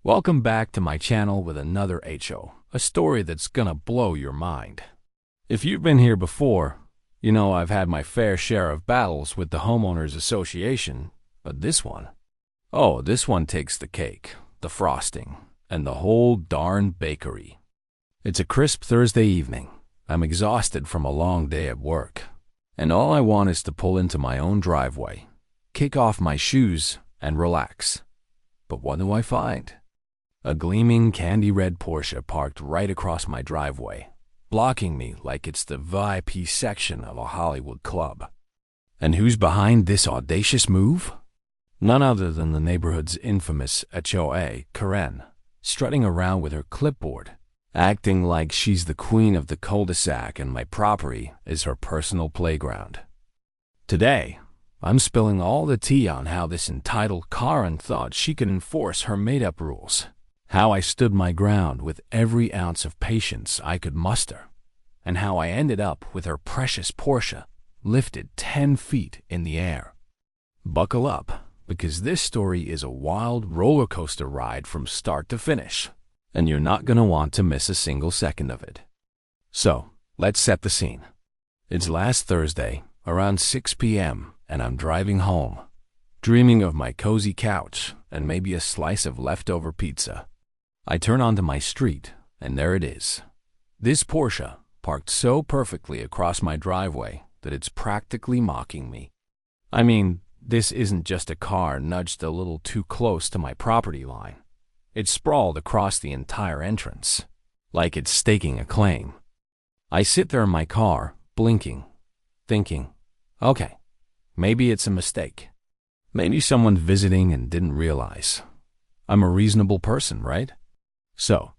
Welcome back to my channel with another HO, a story that's gonna blow your mind. If you've been here before, you know I've had my fair share of battles with the Homeowners Association, but this one takes the cake, the frosting, and the whole darn bakery. It's a crisp Thursday evening. I'm exhausted from a long day at work, and all I want is to pull into my own driveway, kick off my shoes, and relax. But what do I find? A gleaming candy red Porsche parked right across my driveway, blocking me like it's the VIP section of a Hollywood club. And who's behind this audacious move? None other than the neighborhood's infamous HOA, Karen, strutting around with her clipboard, acting like she's the queen of the cul-de-sac and my property is her personal playground. Today, I'm spilling all the tea on how this entitled Karen thought she could enforce her made-up rules, how I stood my ground with every ounce of patience I could muster, and how I ended up with her precious Porsche lifted 10 feet in the air. Buckle up, because this story is a wild roller coaster ride from start to finish, and you're not going to want to miss a single second of it. So, let's set the scene. It's last Thursday, around 6 p.m., and I'm driving home, dreaming of my cozy couch and maybe a slice of leftover pizza. I turn onto my street, and there it is. This Porsche, parked so perfectly across my driveway that it's practically mocking me. I mean, this isn't just a car nudged a little too close to my property line. It's sprawled across the entire entrance, like it's staking a claim. I sit there in my car, blinking, thinking, okay, maybe it's a mistake. Maybe someone visiting and didn't realize. I'm a reasonable person, right? So,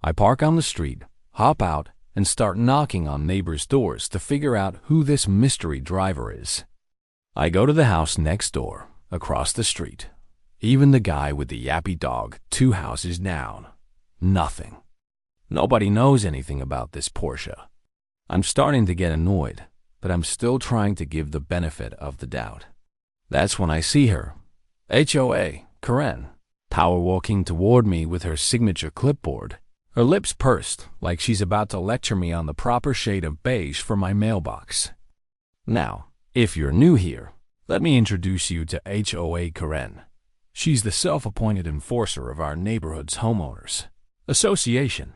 I park on the street, hop out, and start knocking on neighbors' doors to figure out who this mystery driver is. I go to the house next door, across the street. Even the guy with the yappy dog 2 houses down. Nothing. Nobody knows anything about this Porsche. I'm starting to get annoyed, but I'm still trying to give the benefit of the doubt. That's when I see her, HOA, Karen, power walking toward me with her signature clipboard, her lips pursed like she's about to lecture me on the proper shade of beige for my mailbox. Now, if you're new here, let me introduce you to HOA Karen. She's the self-appointed enforcer of our neighborhood's homeowners association,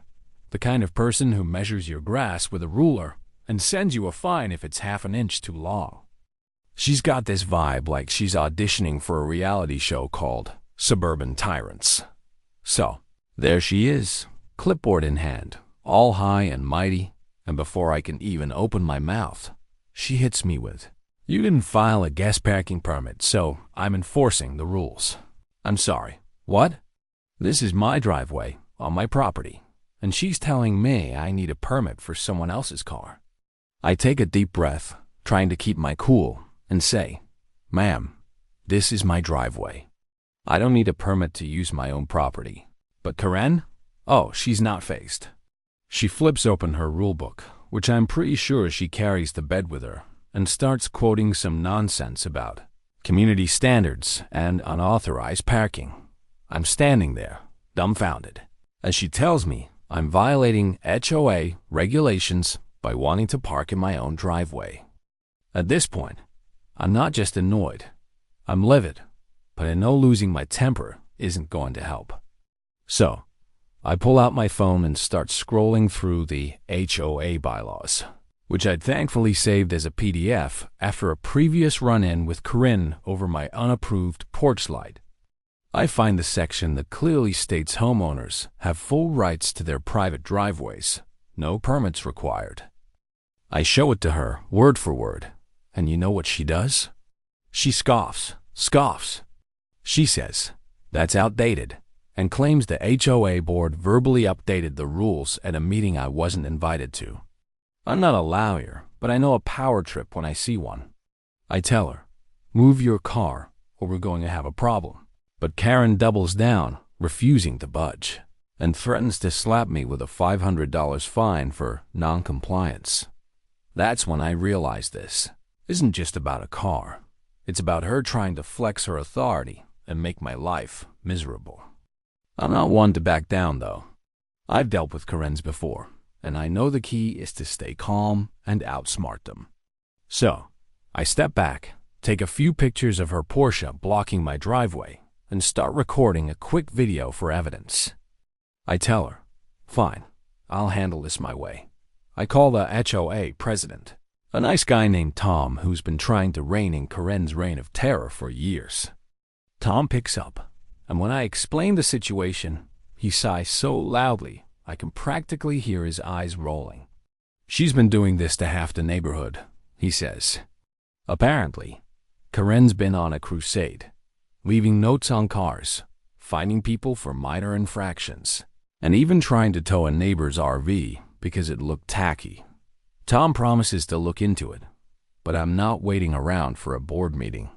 the kind of person who measures your grass with a ruler and sends you a fine if it's half an inch too long. She's got this vibe like she's auditioning for a reality show called Suburban Tyrants. So, there she is, clipboard in hand, all high and mighty, and before I can even open my mouth, she hits me with, "You didn't file a guest parking permit, so I'm enforcing the rules." I'm sorry, what? This is my driveway, on my property, and she's telling me I need a permit for someone else's car. I take a deep breath, trying to keep my cool, and say, "Ma'am, this is my driveway. I don't need a permit to use my own property." But Karen? Oh, she's not fazed. She flips open her rulebook, which I'm pretty sure she carries to bed with her, and starts quoting some nonsense about community standards and unauthorized parking. I'm standing there, dumbfounded, as she tells me I'm violating HOA regulations by wanting to park in my own driveway. At this point, I'm not just annoyed, I'm livid, but I know losing my temper isn't going to help. So, I pull out my phone and start scrolling through the HOA bylaws, which I'd thankfully saved as a PDF after a previous run-in with Corinne over my unapproved porch light. I find the section that clearly states homeowners have full rights to their private driveways, no permits required. I show it to her, word for word, and you know what she does? She scoffs. She says, that's outdated, and claims the HOA board verbally updated the rules at a meeting I wasn't invited to. I'm not a lawyer, but I know a power trip when I see one. I tell her, move your car, or we're going to have a problem. But Karen doubles down, refusing to budge, and threatens to slap me with a $500 fine for non-compliance. That's when I realize this isn't just about a car. It's about her trying to flex her authority and make my life miserable. I'm not one to back down, though. I've dealt with Karens before, and I know the key is to stay calm and outsmart them. So, I step back, take a few pictures of her Porsche blocking my driveway, and start recording a quick video for evidence. I tell her, fine, I'll handle this my way. I call the HOA president, a nice guy named Tom who's been trying to rein in Karen's reign of terror for years. Tom picks up, and when I explain the situation, he sighs so loudly I can practically hear his eyes rolling. She's been doing this to half the neighborhood, he says. Apparently, Karen's been on a crusade, leaving notes on cars, fining people for minor infractions, and even trying to tow a neighbor's RV because it looked tacky. Tom promises to look into it, but I'm not waiting around for a board meeting.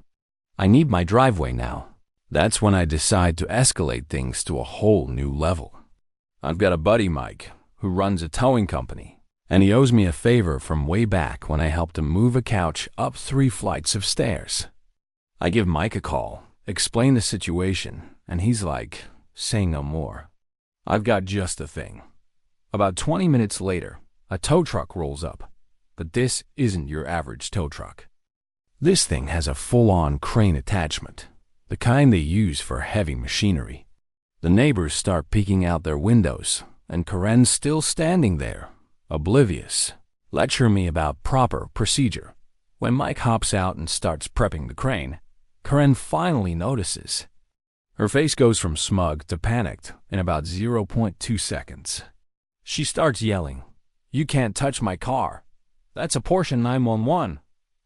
I need my driveway now. That's when I decide to escalate things to a whole new level. I've got a buddy, Mike, who runs a towing company, and he owes me a favor from way back when I helped him move a couch up 3 flights of stairs. I give Mike a call, explain the situation, and he's like, say no more. I've got just the thing. About 20 minutes later, a tow truck rolls up, but this isn't your average tow truck. This thing has a full-on crane attachment, the kind they use for heavy machinery. The neighbors start peeking out their windows, and Karen's still standing there, oblivious, lecturing me about proper procedure. When Mike hops out and starts prepping the crane, Karen finally notices. Her face goes from smug to panicked in about 0.2 seconds. She starts yelling, "You can't touch my car. That's a Porsche 911.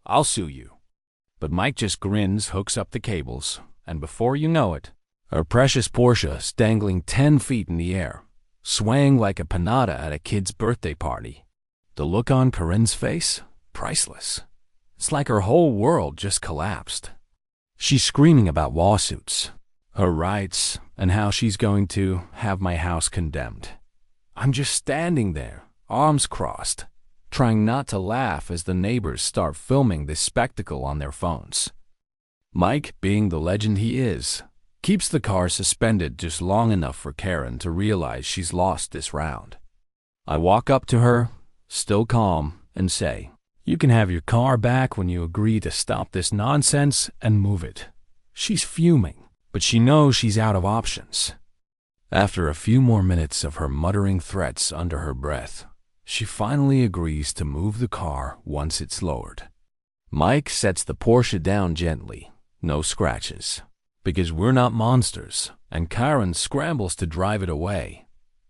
I'll sue you." But Mike just grins, hooks up the cables, and before you know it, her precious Porsche is dangling 10 feet in the air, swaying like a pinata at a kid's birthday party. The look on Karen's face? Priceless. It's like her whole world just collapsed. She's screaming about lawsuits, her rights, and how she's going to have my house condemned. I'm just standing there, arms crossed, trying not to laugh as the neighbors start filming this spectacle on their phones. Mike, being the legend he is, keeps the car suspended just long enough for Karen to realize she's lost this round. I walk up to her, still calm, and say, "You can have your car back when you agree to stop this nonsense and move it." She's fuming, but she knows she's out of options. After a few more minutes of her muttering threats under her breath, she finally agrees to move the car once it's lowered. Mike sets the Porsche down gently, no scratches, because we're not monsters, and Karen scrambles to drive it away,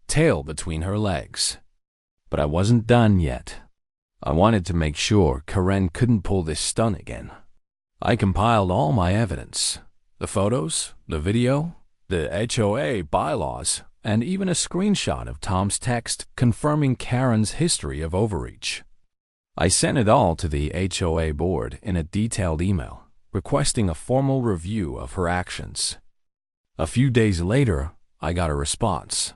tail between her legs. But I wasn't done yet. I wanted to make sure Karen couldn't pull this stunt again. I compiled all my evidence, the photos, the video, the HOA bylaws, and even a screenshot of Tom's text confirming Karen's history of overreach. I sent it all to the HOA board in a detailed email, requesting a formal review of her actions. A few days later, I got a response.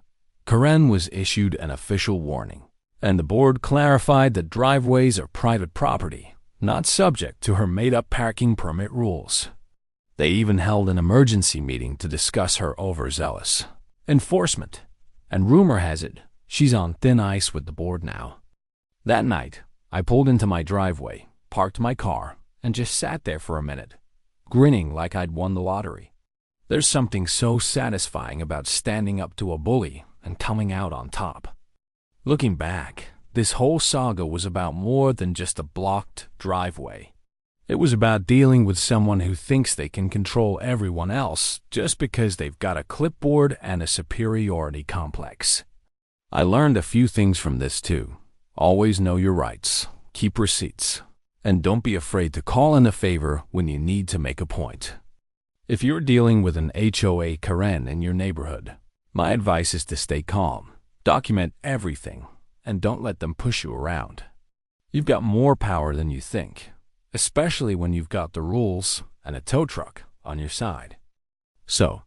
Karen was issued an official warning, and the board clarified that driveways are private property, not subject to her made-up parking permit rules. They even held an emergency meeting to discuss her overzealous enforcement, and rumor has it she's on thin ice with the board now. That night, I pulled into my driveway, parked my car, and just sat there for a minute, grinning like I'd won the lottery. There's something so satisfying about standing up to a bully and coming out on top. Looking back, this whole saga was about more than just a blocked driveway. It was about dealing with someone who thinks they can control everyone else just because they've got a clipboard and a superiority complex. I learned a few things from this too. Always know your rights, keep receipts, and don't be afraid to call in a favor when you need to make a point. If you're dealing with an HOA Karen in your neighborhood, my advice is to stay calm, document everything, and don't let them push you around. You've got more power than you think, especially when you've got the rules and a tow truck on your side. So,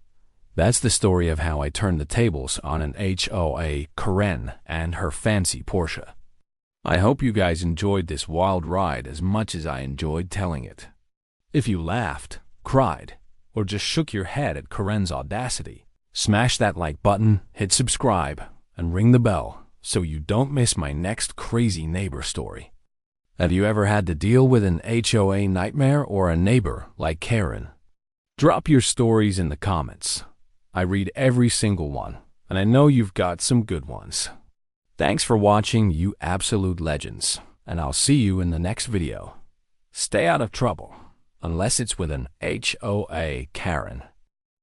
that's the story of how I turned the tables on an HOA Karen and her fancy Porsche. I hope you guys enjoyed this wild ride as much as I enjoyed telling it. If you laughed, cried, or just shook your head at Karen's audacity, Smash that like button, hit subscribe, and ring the bell so you don't miss my next crazy neighbor story. Have you ever had to deal with an HOA nightmare or a neighbor like Karen? Drop your stories in the comments. I read every single one, and I know you've got some good ones. Thanks for watching, you absolute legends, and I'll see you in the next video. Stay out of trouble, unless it's with an HOA Karen.